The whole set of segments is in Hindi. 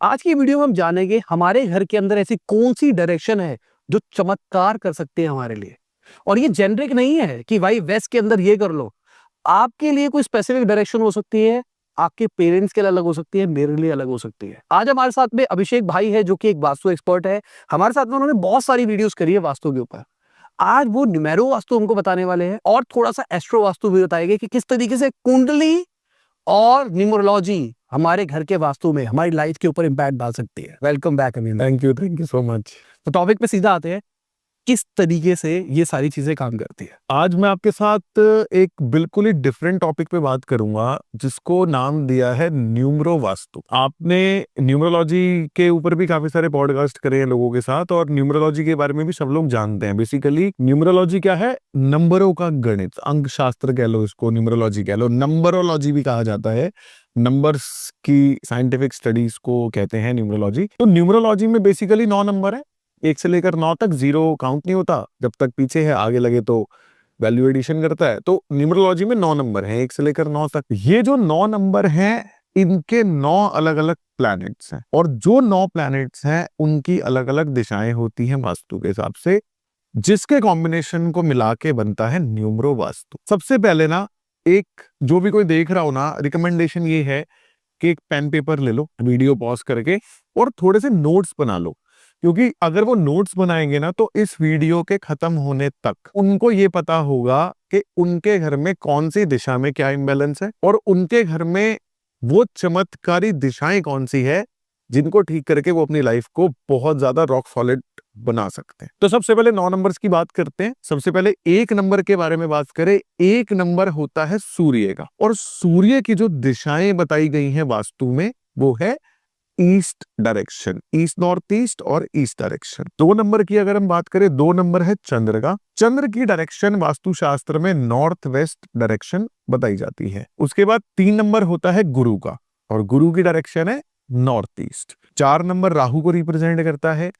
आज की वीडियो में हम जानेंगे हमारे घर के अंदर ऐसी कौन सी डायरेक्शन है जो चमत्कार कर सकते हैं हमारे लिए। और ये जेनरिक नहीं है कि भाई वेस्ट के अंदर ये कर लो। आपके लिए कोई स्पेसिफिक डायरेक्शन हो सकती है, आपके पेरेंट्स के लिए अलग हो सकती है, मेरे लिए अलग हो सकती है। आज हमारे साथ में अभिषेक भाई है जो कि एक वास्तु एक्सपर्ट है। हमारे साथ में उन्होंने बहुत सारी वीडियोस करी है वास्तु के ऊपर। आज वो न्यूमेरो वास्तु हमको बताने वाले हैं और थोड़ा सा एस्ट्रो वास्तु भी बताएंगे कि किस तरीके से कुंडली और न्यूमरोलॉजी हमारे घर के वास्तु में हमारी लाइफ के ऊपर इंपैक्ट डाल सकती है। Welcome back Amin. Thank you so much. तो टॉपिक पे सीधा आते हैं, किस तरीके से ये सारी चीजें काम करती है। आज मैं आपके साथ एक बिल्कुल ही डिफरेंट टॉपिक पे बात करूंगा जिसको नाम दिया है न्यूमरो वास्तु। आपने न्यूमरोलॉजी के ऊपर भी काफी सारे पॉडकास्ट करे हैं लोगों के साथ और न्यूमरोलॉजी के बारे में भी सब लोग जानते हैं। बेसिकली न्यूमरोलॉजी क्या है? नंबरों का गणित, अंक शास्त्र कह लो, इसको न्यूमरोलॉजी कह लो, नंबरोलॉजी भी कहा जाता है। नंबर्स की साइंटिफिक स्टडीज को कहते हैं न्यूमरोलॉजी। तो न्यूमरोलॉजी में बेसिकली 9 नंबर है, 1 से लेकर 9 तक। 0 काउंट नहीं होता, जब तक पीछे है आगे लगे तो वैल्यू एडिशन करता है। तो न्यूमरोलॉजी में 9 नंबर हैं, 1 से लेकर 9 तक। ये जो 9 नंबर हैं, इनके 9 अलग अलग प्लैनेट्स हैं और जो 9 प्लैनेट्स हैं उनकी अलग अलग दिशाएं होती हैं वास्तु के हिसाब से, जिसके कॉम्बिनेशन को मिला के बनता है न्यूमरो वास्तु। सबसे पहले ना, एक जो भी कोई देख रहा हो ना, रिकमेंडेशन ये है कि एक पेन पेपर ले लो, वीडियो पॉज करके, और थोड़े से नोट्स बना लो। क्योंकि अगर वो नोट्स बनाएंगे ना तो इस वीडियो के खत्म होने तक उनको ये पता होगा कि उनके घर में कौन सी दिशा में क्या इम्बैलेंस है और उनके घर में वो चमत्कारी दिशाएं कौन सी है जिनको ठीक करके वो अपनी लाइफ को बहुत ज्यादा रॉक सॉलिड बना सकते हैं। तो सबसे पहले 9 नंबर्स की बात करते हैं। सबसे पहले 1 नंबर के बारे में बात करें। 1 नंबर होता है सूर्य का, और सूर्य की जो दिशाएं बताई गई हैं वास्तु में वो है east direction, east north east और ईस्ट डायरेक्शन। 2 नंबर की अगर हम बात करें, 2 नंबर है चंद्र का। चंद्र की डायरेक्शन वास्तुशास्त्र में नॉर्थ वेस्ट डायरेक्शन बताई जाती है। उसके बाद 3 नंबर होता है गुरु का, और गुरु की डायरेक्शन है नॉर्थ ईस्ट। 4 नंबर राहु को रिप्रेजेंट करता है।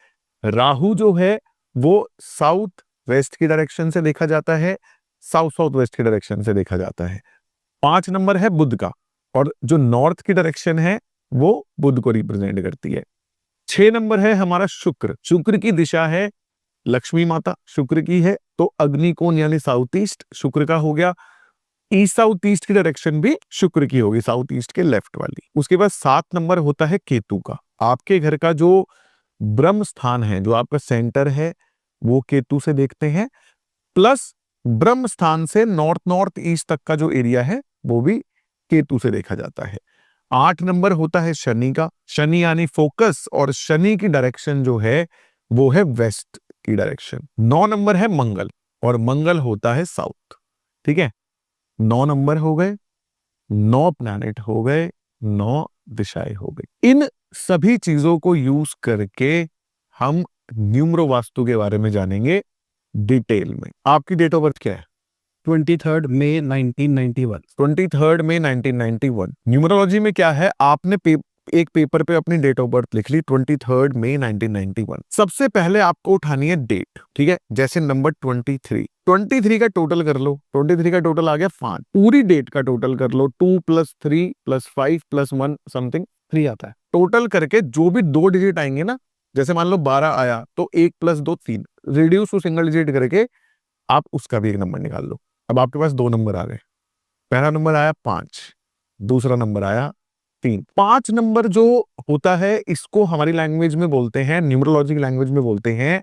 राहु जो है वो साउथ वेस्ट की डायरेक्शन से देखा जाता है, साउथ साउथ वेस्ट की डायरेक्शन से देखा जाता है। 5 नंबर है बुध का, और जो नॉर्थ की डायरेक्शन है वो बुध को रिप्रेजेंट करती है। 6 नंबर है हमारा शुक्र। शुक्र की दिशा है लक्ष्मी माता, शुक्र की है, तो अग्निकोण यानी साउथ ईस्ट शुक्र का हो गया। ईस्ट साउथ ईस्ट की डायरेक्शन भी शुक्र की होगी, साउथ ईस्ट के लेफ्ट वाली। उसके बाद 7 नंबर होता है केतु का। आपके घर का जो ब्रह्म स्थान है, जो आपका सेंटर है, वो केतु से देखते हैं, प्लस ब्रह्म स्थान से नॉर्थ नॉर्थ ईस्ट तक का जो एरिया है वो भी केतु से देखा जाता है। 8 नंबर होता है शनि का। शनि यानी फोकस, और शनि की डायरेक्शन जो है वो है वेस्ट की डायरेक्शन। 9 नंबर है मंगल, और मंगल होता है साउथ। ठीक है, 9 नंबर हो गए, 9 प्लैनेट हो गए, 9 दिशाएं हो गई। इन सभी चीजों को यूज करके हम न्यूमरो वास्तु के बारे में जानेंगे डिटेल में। आपकी डेट ऑफ बर्थ क्या है? 23 मई 1991। 23 मई 1991। न्यूमरोलॉजी में क्या है, आपने एक पेपर पे अपनी डेट ऑफ बर्थ लिख ली 23 मई 1991। सबसे पहले आपको उठानी है डेट, ठीक है? जैसे नंबर 23 का टोटल कर लो। 23 का टोटल आ गया 5। पूरी डेट का टोटल कर लो, 2 + 3 + 5 + 1 समथिंग 3 आता है। टोटल करके जो भी 2 डिजिट आएंगे ना, जैसे मान लो 12 आया तो 1 + 2 3, रिड्यूस टू सिंगल डिजिट करके आप उसका भी एक नंबर निकाल लो। अब आपके पास 2 नंबर आ गए। पहला नंबर आया 5, दूसरा नंबर आया 3। 5 नंबर जो होता है इसको हमारी लैंग्वेज में बोलते हैं, न्यूमरोलॉजी की लैंग्वेज में बोलते हैं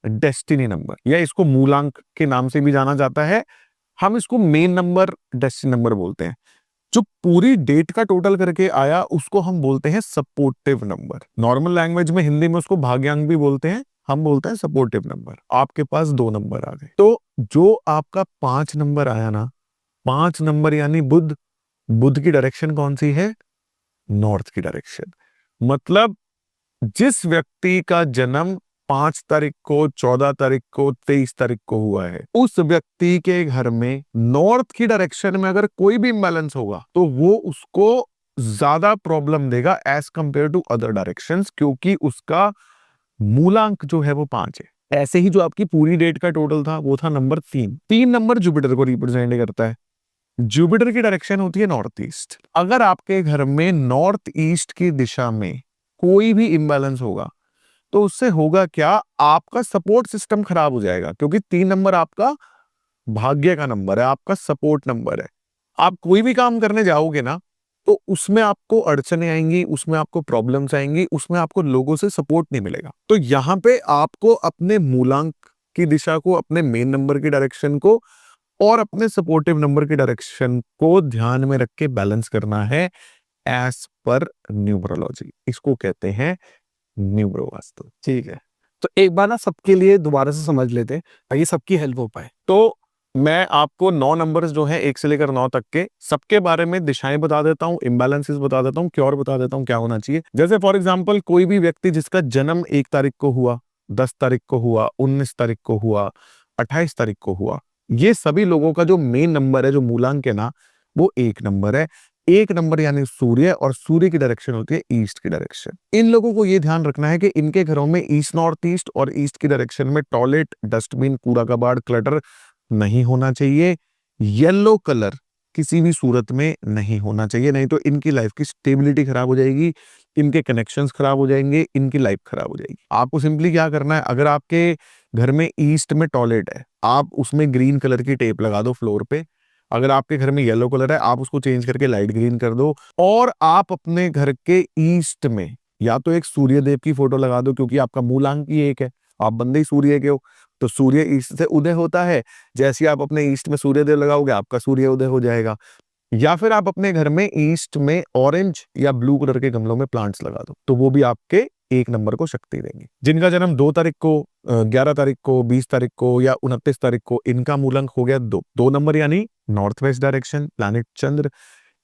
डेस्टिनी नंबर, या इसको मूलांक के नाम से भी जाना जाता है। हम इसको मेन नंबर, डेस्टिनी नंबर बोलते हैं। जो पूरी डेट का टोटल करके आया उसको हम बोलते हैं सपोर्टिव नंबर। नॉर्मल लैंग्वेज में हिंदी में उसको भाग्यांक भी बोलते हैं, हम बोलते हैं सपोर्टिव नंबर। आपके पास 2 नंबर आ गए। तो जो आपका 5 नंबर आया ना, 5 नंबर यानी बुध। बुध की डायरेक्शन कौन सी है? नॉर्थ की डायरेक्शन। मतलब जिस व्यक्ति का जन्म 5 तारीख को, 14 तारीख को, 23 तारीख को हुआ है, उस व्यक्ति के घर में नॉर्थ की डायरेक्शन में अगर कोई भी इम्बैलेंस होगा तो वो उसको ज्यादा प्रॉब्लम देगा as compare to other directions, क्योंकि उसका मूलांक जो है वो 5 है। ऐसे ही जो आपकी पूरी डेट का टोटल था वो था नंबर 3। 3 नंबर जुपिटर को रिप्रेजेंट करता है। जुपिटर की डायरेक्शन होती है नॉर्थ ईस्ट। अगर आपके घर में नॉर्थ ईस्ट की दिशा में कोई भी इम्बैलेंस होगा तो उससे होगा क्या, आपका सपोर्ट सिस्टम खराब हो जाएगा, क्योंकि 3 नंबर आपका भाग्य का नंबर है, आपका सपोर्ट नंबर है। आप कोई भी काम करने जाओगे ना तो उसमें आपको अड़चने आएंगी, उसमें आपको प्रॉब्लम्स आएंगी, उसमें आपको लोगों से सपोर्ट नहीं मिलेगा। तो यहाँ पे आपको अपने मूलांक की दिशा को, अपने मेन नंबर की डायरेक्शन को और अपने सपोर्टिव नंबर की डायरेक्शन को ध्यान में रख के बैलेंस करना है एज पर न्यूमरोलॉजी। इसको कहते हैं न्यूमरो वास्तु। ठीक है, तो एक बार ना सबके लिए दोबारा से समझ लेते हैं ताकि सबकी हेल्प हो पाए। तो मैं आपको 9 नंबर्स जो हैं 1 से लेकर 9 तक के सबके बारे में दिशाएं बता देता हूं, इम्बैलेंसेस बता देता हूं, क्योर बता देता हूं क्या होना चाहिए। जैसे फॉर एग्जांपल कोई भी व्यक्ति जिसका जन्म 1 तारीख को हुआ, 10 तारीख को हुआ, 19 तारीख को हुआ, 28 तारीख को हुआ, ये सभी लोगों का जो मेन नंबर है, जो मूलांक है ना, वो 1 नंबर है। 1 नंबर यानी सूर्य, और सूर्य की डायरेक्शन होती है ईस्ट की डायरेक्शन। इन लोगों को ये ध्यान रखना है कि इनके घरों में ईस्ट, नॉर्थ ईस्ट और ईस्ट की डायरेक्शन में टॉयलेट, डस्टबिन, कूड़ा कबाड़, क्लटर नहीं होना चाहिए। येलो कलर किसी भी सूरत में नहीं होना चाहिए, नहीं तो इनकी लाइफ की स्टेबिलिटी खराब हो जाएगी, इनके कनेक्शंस खराब हो जाएंगे, इनकी लाइफ खराब हो जाएगी। आपको सिंपली क्या करना है, अगर आपके घर में ईस्ट में टॉयलेट है, आप उसमें ग्रीन कलर की टेप लगा दो फ्लोर पे। अगर आपके घर में येलो कलर है, आप उसको चेंज करके लाइट ग्रीन कर दो। और आप अपने घर के ईस्ट में या तो एक सूर्य देव की फोटो लगा दो, क्योंकि आपका मूलांक ही एक है, आप बंदे ही सूर्य के हो, तो सूर्य ईस्ट से उदय होता है। जैसे आप अपने ईस्ट में सूर्य देव लगाओगे, आपका सूर्य उदय हो जाएगा। या फिर आप अपने घर में ईस्ट में ऑरेंज या ब्लू कलर के गमलों में प्लांट्स लगा दो, तो वो भी आपके 1 नंबर को शक्ति देंगे। जिनका जन्म 2 तारीख को, 11 तारीख को, 20 तारीख को या 29 तारीख को, इनका मूलांक हो गया 2 नंबर यानी नॉर्थ वेस्ट डायरेक्शन, प्लैनेट चंद्र।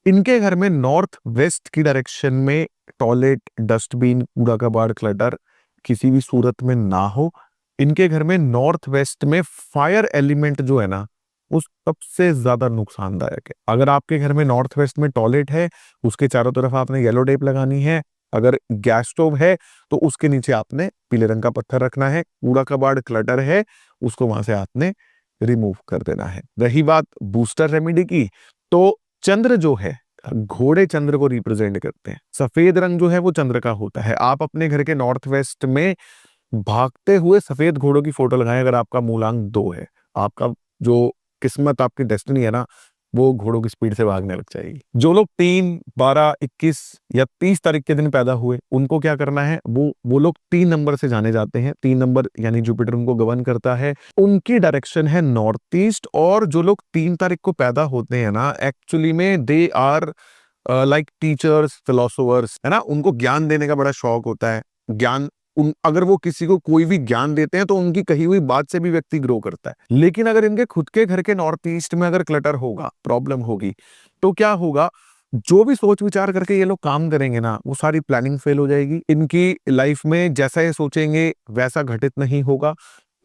इनके घर में नॉर्थ वेस्ट की डायरेक्शन में टॉयलेट, डस्टबिन, कूड़ा कबाड़, क्लटर किसी भी सूरत में ना हो। इनके घर में नॉर्थ वेस्ट में फायर एलिमेंट जो है ना, वो सबसे ज्यादा नुकसानदायक है। अगर आपके घर में नॉर्थ वेस्ट में टॉयलेट है, उसके चारों तरफ आपने येलो टेप लगानी है। अगर गैस स्टोव है तो उसके नीचे आपने पीले रंग का पत्थर रखना है। कूड़ा कबाड़, क्लटर है, उसको वहां से आपने रिमूव कर देना है। रही बात बूस्टर रेमेडी की, तो चंद्र जो है, घोड़े चंद्र को रिप्रेजेंट करते हैं। सफेद रंग जो है वो चंद्र का होता है। आप अपने घर के नॉर्थ वेस्ट में भागते हुए सफेद घोड़ों की फोटो लगाएं। अगर आपका मूलांक 2 है, आपका जो किस्मत, आपकी डेस्टिनी है ना, वो घोड़ों की स्पीड से भागने लग जाएगी। जो लोग 3, 12, 21 या 30 तारीख के दिन पैदा हुए, उनको क्या करना है, वो लोग 3 नंबर से जाने जाते हैं। 3 नंबर यानी जुपिटर उनको गवर्न करता है, उनकी डायरेक्शन है नॉर्थ ईस्ट। और जो लोग 3 तारीख को पैदा होते हैं ना, एक्चुअली में they are like teachers, philosophers, है ना, उनको ज्ञान देने का बड़ा शौक होता है। ज्ञान अगर वो किसी को कोई भी ज्ञान देते हैं तो उनकी कही हुई बात से भी व्यक्ति ग्रो करता है। लेकिन अगर इनके खुद के घर के नॉर्थ ईस्ट में अगर क्लटर होगा, प्रॉब्लम होगी, तो क्या होगा, जो भी सोच विचार करके ये लोग काम करेंगे ना, वो सारी प्लानिंग फेल हो जाएगी। इनकी लाइफ में जैसा ये सोचेंगे वैसा घटित नहीं होगा।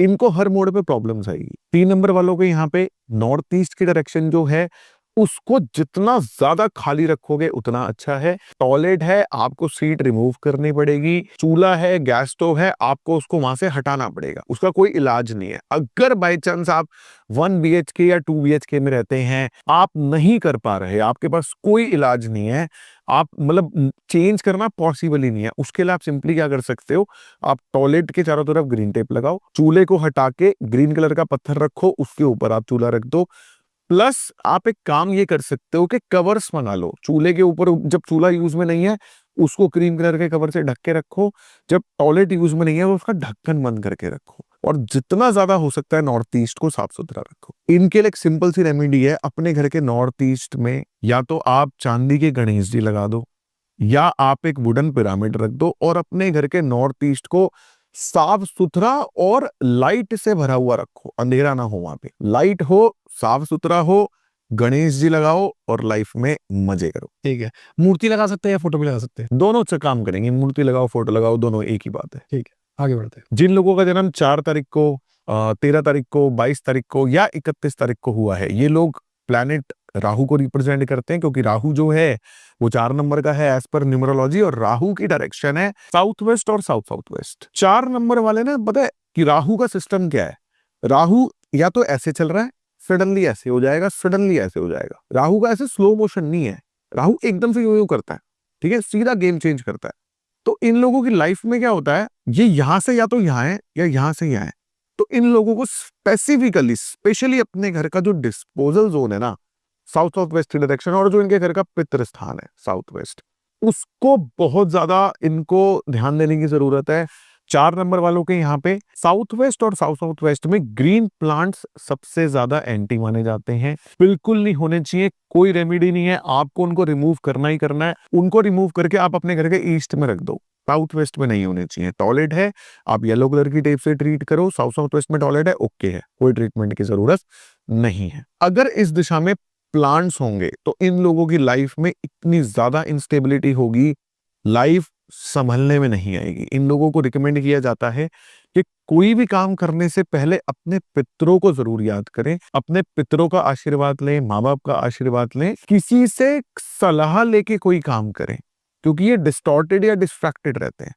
इनको हर मोड़ पे प्रॉब्लम्स आएगी। 3 नंबर वालों के यहाँ पे नॉर्थ ईस्ट की डायरेक्शन जो है, उसको जितना ज्यादा खाली रखोगे उतना अच्छा है। टॉयलेट है, आपको सीट रिमूव करनी पड़ेगी। चूल्हा है, गैस स्टोव है, आपको उसको वहां से हटाना पड़ेगा। उसका कोई इलाज नहीं है। अगर बाय चांस आप 1 BHK या 2 BHK में रहते हैं, आप नहीं कर पा रहे, आपके पास कोई इलाज नहीं है, आप मतलब चेंज करना पॉसिबल ही नहीं है, उसके लिए आप सिंपली क्या कर सकते हो, आप टॉयलेट के चारों तरफ ग्रीन टेप लगाओ, चूल्हे को हटा के ग्रीन कलर का पत्थर रखो, उसके ऊपर आप चूल्हा रख दो। प्लस आप एक काम ये कर सकते हो कि कवर्स मंगा लो चूल्हे के ऊपर। जब चूल्हा यूज में नहीं है, उसको क्रीम कलर के कवर से ढक के रखो। जब टॉयलेट यूज में नहीं है, उसका ढक्कन बंद करके रखो। और जितना ज्यादा हो सकता है नॉर्थ ईस्ट को साफ सुथरा रखो। इनके लिए एक सिंपल सी रेमेडी है, अपने घर के नॉर्थ ईस्ट में या तो आप चांदी के गणेश जी लगा दो, या आप एक वुडन पिरामिड रख दो, और अपने घर के नॉर्थ ईस्ट को साफ सुथरा और लाइट से भरा हुआ रखो। अंधेरा ना हो, वहां पे लाइट हो, साफ सुथरा हो, गणेश जी लगाओ और लाइफ में मजे करो। ठीक है, मूर्ति लगा सकते हैं या फोटो भी लगा सकते हैं? दोनों से काम करेंगे, मूर्ति लगाओ, फोटो लगाओ, दोनों एक ही बात है। ठीक है, आगे बढ़ते हैं। जिन लोगों का जन्म 4 तारीख को, 13 तारीख को, 22 तारीख को या 31 तारीख को हुआ है, ये लोग प्लैनेट राहु को रिप्रेजेंट करते हैं, क्योंकि राहु जो है वो 4 नंबर का है एज पर न्यूमरोलॉजी, और राहु की डायरेक्शन है साउथ वेस्ट और साउथ साउथ वेस्ट। 4 नंबर वाले ने पता है कि राहु का सिस्टम क्या है। राहु या तो ऐसे चल रहा है, सडनली ऐसे हो जाएगा, सडनली ऐसे हो जाएगा। राहु का ऐसे स्लो मोशन नहीं है, राहु एकदम से यूं यूं करता है, ठीक है, सीधा गेम चेंज करता है। तो इन लोगों की लाइफ में क्या होता है, ये यहां से या तो यहाँ है या यहां से यहाँ है। तो इन लोगों को स्पेसिफिकली स्पेशली अपने घर का जो डिस्पोजल जोन है ना, साउथ साउथ वेस्ट डायरेक्शन, और जो इनके घर का पितृ स्थान है साउथ वेस्ट, उसको बहुत ज्यादा इनको ध्यान देने की जरूरत है। 4 नंबर वालों के यहाँ पे साउथ वेस्ट और साउथ साउथ वेस्ट में ग्रीन प्लांट्स सबसे ज्यादा एंटी माने जाते हैं, बिल्कुल नहीं होने चाहिए। कोई रेमेडी नहीं है, आपको उनको रिमूव करना ही करना है। उनको रिमूव करके आप अपने घर के ईस्ट में रख दो, साउथ वेस्ट में नहीं होने चाहिए। टॉयलेट है, आप येलो कलर की टेप से ट्रीट करो, साउथ साउथ वेस्ट में टॉयलेट है, ओके है, कोई ट्रीटमेंट की जरूरत नहीं है। अगर इस दिशा में प्लांट्स होंगे तो इन लोगों की लाइफ में इतनी ज्यादा इंस्टेबिलिटी होगी, लाइफ संभलने में नहीं आएगी। इन लोगों को रिकमेंड किया जाता है कि कोई भी काम करने से पहले अपने पितरों को जरूर याद करें, अपने पितरों का आशीर्वाद लें, माँ बाप का आशीर्वाद लें, किसी से सलाह लेके कोई काम करें, क्योंकि ये डिस्टॉर्टेड या डिस्ट्रैक्टेड रहते हैं।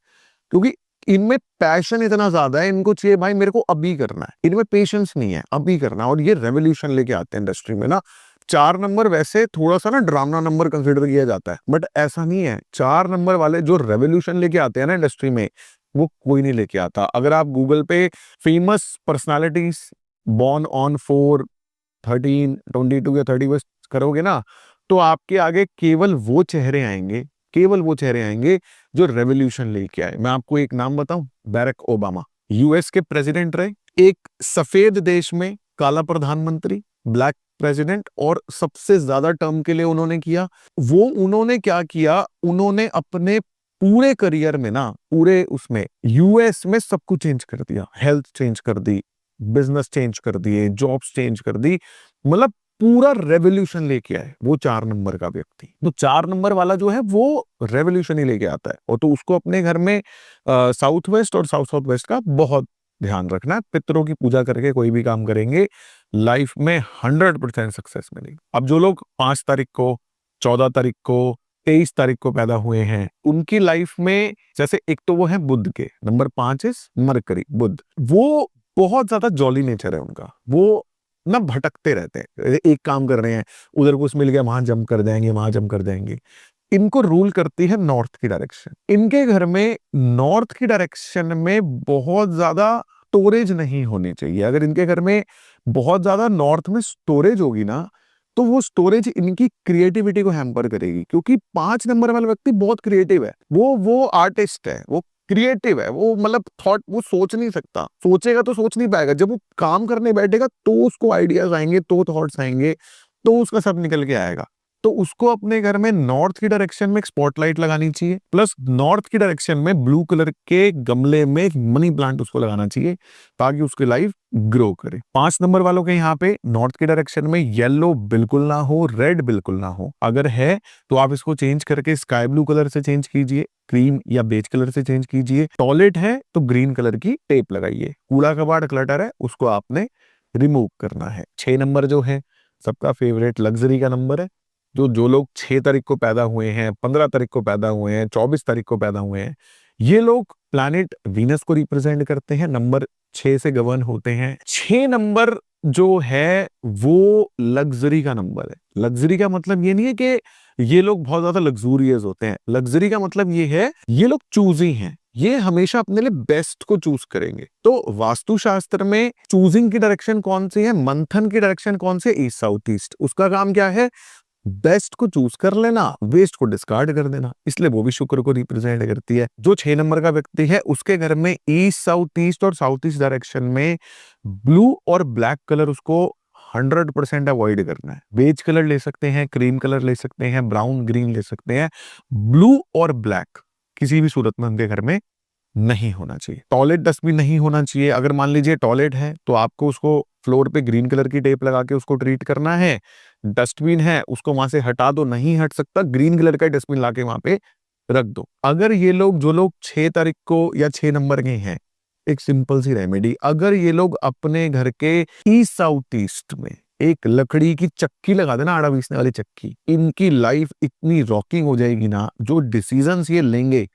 क्योंकि इनमें पैशन इतना ज्यादा है, इनको चाहिए भाई मेरे को अभी करना है, इनमें पेशेंस नहीं है, अभी करना है, और ये रेवोल्यूशन लेके आते हैं इंडस्ट्री में ना। 4 नंबर वैसे थोड़ा सा ना ड्रामा नंबर कंसिडर किया जाता है, बट ऐसा नहीं है। 4 नंबर वाले जो रेवोल्यूशन लेके आते हैं ना इंडस्ट्री में, वो कोई नहीं लेके आता। अगर आप गूगल पे फेमस पर्सनालिटीज बॉर्न ऑन 4, 13, 22 या 30 करोगे ना, तो आपके आगे केवल वो चेहरे आएंगे, केवल वो चेहरे आएंगे जो रेवोल्यूशन लेके आए। मैं आपको एक नाम बताऊं, बैरक ओबामा, यूएस के प्रेसिडेंट रहे, एक सफेद देश में काला प्रधानमंत्री, ब्लैक प्रेसिडेंट, और सबसे ज्यादा टर्म के लिए उन्होंने किया। वो उन्होंने क्या किया, उन्होंने अपने पूरे करियर में ना, पूरे उसमें यूएस में सब कुछ चेंज कर दिया, हेल्थ चेंज कर दी, बिजनेस चेंज कर दिए, जॉब्स चेंज कर दी, मतलब पूरा रेवोल्यूशन लेके आए वो 4 नंबर का व्यक्ति। तो 4 नंबर वाला जो है वो रेवोल्यूशन ही लेके आता है, और तो उसको अपने घर में साउथ वेस्ट और साउथ साउथ वेस्ट का बहुत ध्यान रखना है। पितरों की पूजा करके कोई भी काम करेंगे, लाइफ में 100% सक्सेस मिलेगी। अब जो लोग 5 तारीख को, 14 तारीख को, 23 तारीख को पैदा हुए हैं, उनकी लाइफ में जैसे एक तो वो है बुध के, नंबर 5 इज मरकरी, बुध, वो बहुत ज्यादा जॉली नेचर है उनका, वो ना भटकते रहते हैं, एक काम कर रहे हैं, उधर कुछ मिल गया वहां जंप कर जाएंगे, वहां जंप कर जाएंगे। इनको रूल करती है नॉर्थ की डायरेक्शन। इनके घर में नॉर्थ की डायरेक्शन में बहुत ज्यादा स्टोरेज नहीं होनी चाहिए। अगर इनके घर में बहुत ज्यादा नॉर्थ में स्टोरेज होगी ना, तो वो स्टोरेज इनकी क्रिएटिविटी को हैम्पर करेगी। क्योंकि 5 नंबर वाला व्यक्ति बहुत क्रिएटिव है, वो आर्टिस्ट है, वो क्रिएटिव है, वो मतलब थॉट, वो सोच नहीं सकता, सोचेगा तो सोच नहीं पाएगा। जब वो काम करने बैठेगा तो उसको आइडियाज आएंगे, तो थॉट्स आएंगे, तो उसका सब निकल के आएगा। तो उसको अपने घर में नॉर्थ की डायरेक्शन में एक स्पॉटलाइट लगानी चाहिए, प्लस नॉर्थ की डायरेक्शन में ब्लू कलर के गमले में एक मनी प्लांट उसको लगाना चाहिए, ताकि उसकी लाइफ ग्रो करे। 5 नंबर वालों के यहाँ पे नॉर्थ की डायरेक्शन में येलो बिल्कुल ना हो, रेड बिल्कुल ना हो। अगर है तो आप इसको चेंज करके स्काई ब्लू कलर से चेंज कीजिए, क्रीम या बेज कलर से चेंज कीजिए। टॉयलेट है तो ग्रीन कलर की टेप लगाइए। कूड़ा कबाड़ क्लटर है, उसको आपने रिमूव करना है। 6 नंबर जो है सबका फेवरेट लग्जरी का नंबर है। जो लोग 6 तारीख को पैदा हुए हैं, 15 तारीख को पैदा हुए हैं, 24 तारीख को पैदा हुए हैं, ये लोग प्लैनेट वीनस को रिप्रेजेंट करते हैं, नंबर 6 से गवर्न होते हैं। 6 नंबर जो है वो लग्जरी का नंबर है। लग्जरी का मतलब ये नहीं है कि ये लोग बहुत ज्यादा लग्जूरियस होते हैं। लग्जरी का मतलब ये है ये लोग चूजी हैं, ये हमेशा अपने लिए बेस्ट को चूज करेंगे। तो वास्तुशास्त्र में चूजिंग की डायरेक्शन कौन सी है, मंथन की डायरेक्शन कौन सी है, ईस्ट साउथ ईस्ट। उसका काम क्या है, बेस्ट को चूज कर लेना, वेस्ट को डिस्कार्ड कर देना। इसलिए वो भी शुक्र को रिप्रेजेंट करती है। जो 6 नंबर का व्यक्ति है उसके घर में ईस्ट साउथ ईस्ट और साउथ ईस्ट डायरेक्शन में ब्लू और ब्लैक कलर उसको 100% अवॉइड करना है। बेज कलर ले सकते हैं, क्रीम कलर ले सकते हैं, ब्राउन ग्रीन ले सकते हैं, ब्लू और ब्लैक किसी भी सूरत में उनके घर में नहीं होना चाहिए। टॉयलेट डस्टबिन नहीं होना चाहिए। अगर मान लीजिए टॉयलेट है तो आपको उसको फ्लोर पे ग्रीन कलर की टेप लगा के उसको ट्रीट करना है। डस्टबिन है उसको वहां से हटा दो, नहीं हट सकता, ग्रीन कलर का डस्टबिन लाके वहां पे रख दो। अगर ये लोग जो लोग 6 तारीख को या 6 नंबर के हैं, एक सिंपल सी रेमेडी, अगर ये लोग अपने घर के ईस्ट साउथ ईस्ट में एक लकड़ी की चक्की लगा देना, आड़ा पीसने वाली चक्की, इनकी लाइफ इतनी रॉकिंग हो जाएगी ना, जो डिसीजंस ये लेंगे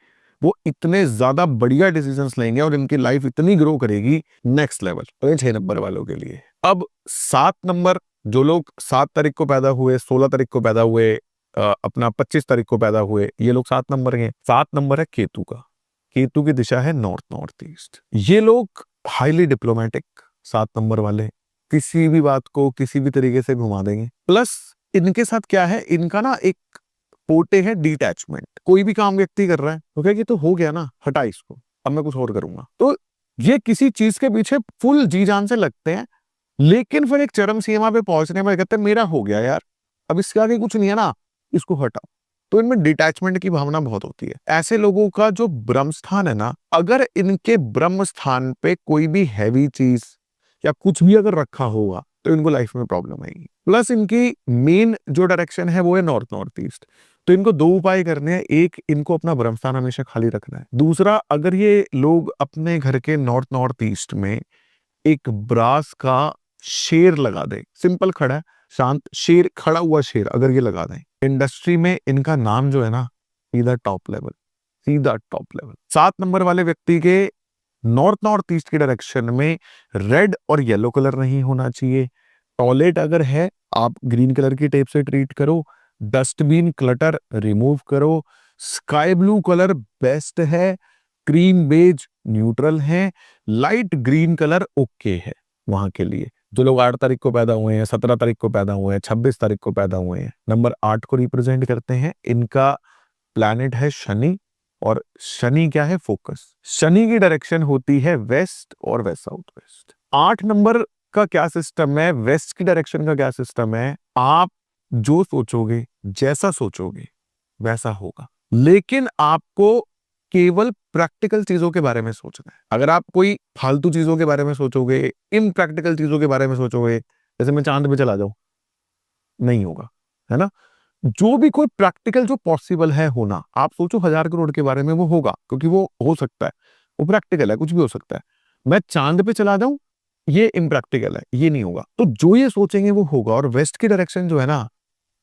वो इतने ज्यादा बढ़िया डिसीजंस लेंगे और इनकी लाइफ इतनी ग्रो करेगी नेक्स्ट लेवल। तो ये 6 नंबर वालों के लिए। अब 7 नंबर, जो लोग 7 तारीख को पैदा हुए, 16 तारीख को पैदा हुए, अपना 25 तारीख को पैदा हुए, ये लोग 7 नंबर के हैं। 7 नंबर है केतु का। केतु की दिशा है नॉर्थ नॉर्थ ईस्ट। ये लोग हाईली डिप्लोमेटिक, 7 नंबर वाले, किसी भी बात को किसी भी तरीके से घुमा देंगे। प्लस इनके साथ क्या है, इनका ना एक पोटे है डिटैचमेंट। कोई भी काम व्यक्ति कर रहा है तो क्या कि तो हो गया ना, हटा इसको, अब मैं कुछ और करूंगा। तो ये किसी चीज के पीछे फुल जी जान से लगते हैं, लेकिन फिर एक चरम सीमा पे पहुंचने में कहते हैं मेरा हो गया यार, अब इसके आगे कुछ नहीं है ना, इसको हटाओ। तो इनमें डिटैचमेंट की भावना बहुत होती है। ऐसे लोगों का जो ब्रह्म स्थान है ना, अगर इनके ब्रह्म स्थान पे कोई भी हैवी चीज या कुछ भी अगर रखा होगा तो इनको लाइफ में प्रॉब्लम आएगी। प्लस इनकी मेन जो डायरेक्शन है वो है नॉर्थ नॉर्थ ईस्ट। तो इनको 2 उपाय करने हैं। एक, इनको अपना ब्रह्म स्थान हमेशा खाली रखना है। दूसरा, अगर ये लोग अपने घर के नॉर्थ नॉर्थ ईस्ट में एक ब्रास का शेर लगा दे, सिंपल खड़ा है, शांत शेर, खड़ा हुआ शेर अगर ये लगा दें, इंडस्ट्री में इनका नाम जो है ना, सीधा टॉप लेवल, सीधा टॉप लेवल। 7 नंबर वाले व्यक्ति के नॉर्थ नॉर्थ ईस्ट की डायरेक्शन में रेड और येलो कलर नहीं होना चाहिए। टॉयलेट अगर है, आप ग्रीन कलर की टेप से ट्रीट करो। डस्टबिन क्लटर रिमूव करो। स्काई ब्लू कलर बेस्ट है। क्रीम बेज न्यूट्रल है। लाइट ग्रीन कलर ओके है वहां के लिए। जो लोग 8 तारीख को पैदा हुए हैं, 17 तारीख को पैदा हुए हैं, 26 तारीख को पैदा हुए हैं, नंबर 8 को रिप्रेजेंट करते हैं। इनका प्लैनेट है शनि, और शनि क्या है, फोकस। शनि की डायरेक्शन होती है वेस्ट और वेस्ट साउथ वेस्ट। 8 नंबर का क्या सिस्टम है, वेस्ट की डायरेक्शन का क्या सिस्टम है, आप जो सोचोगे, जैसा सोचोगे वैसा होगा, लेकिन आपको केवल प्रैक्टिकल चीजों के बारे में सोचना है। अगर आप कोई फालतू चीजों के बारे में सोचोगे, इम्प्रैक्टिकल चीजों के बारे में सोचोगे, जैसे मैं चांद पे चला जाऊं, नहीं होगा, है ना। जो भी कोई प्रैक्टिकल जो पॉसिबल है होना, आप सोचो 1000 करोड़ के बारे में, वो होगा, क्योंकि वो हो सकता है, वो प्रैक्टिकल है, कुछ भी हो सकता है। मैं चांद पे चला जाऊं, ये इम्प्रैक्टिकल है, ये नहीं होगा। तो जो ये सोचेंगे वो होगा। और वेस्ट की डायरेक्शन जो है ना,